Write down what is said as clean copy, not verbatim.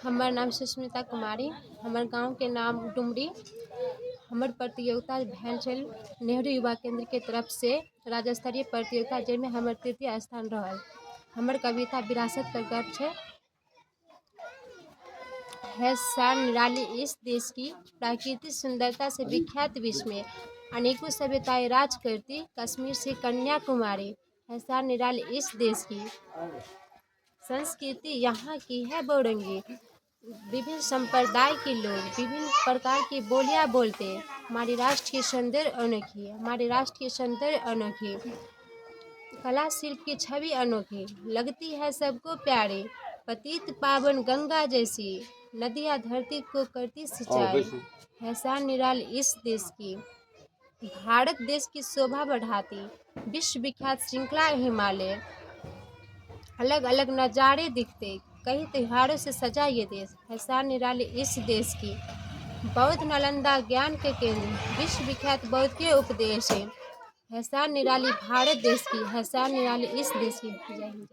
हमार नाम सुष्मिता कुमारी। हमार गांव के नाम डुमरी। हमर प्रतियोगिता भेल छल नेहरू युवा केंद्र के तरफ से राज्य स्तरीय प्रतियोगिता, जेमे हमर तृतीय स्थान रहल। हमर कविता विरासत पर गर्व छे। है शान निराली इस देश की, प्राकृतिक सुंदरता से विख्यात विश्व में अनेकों सभ्यताएं राज करती, कश्मीर से कन्याकुमारी। है शान निराली इस देश की, संस्कृति यहाँ की है बहुरंगी। विभिन्न संप्रदाय के लोग विभिन्न प्रकार की बोलियां बोलते। हमारी राष्ट्र की सौंदर्य अनोखी, हमारे राष्ट्र की सौंदर्य अनोखी। कला शिल्प की छवि अनोखी, लगती है सबको प्यारी। पतित पावन गंगा जैसी नदियाँ धरती को करती सिंचाई। है शान निराली इस देश की, भारत देश की शोभा बढ़ाती, विश्व विख्यात श्रृंखला हिमालय। अलग अलग नज़ारे दिखते, कई त्योहारों से सजा ये देश। है शान निराली इस देश की, बौद्ध नालंदा ज्ञान के केंद्र, विश्व विख्यात बौद्ध के उपदेश है। शान निराली भारत देश की, है शान निराली इस देश की। जय हिंद।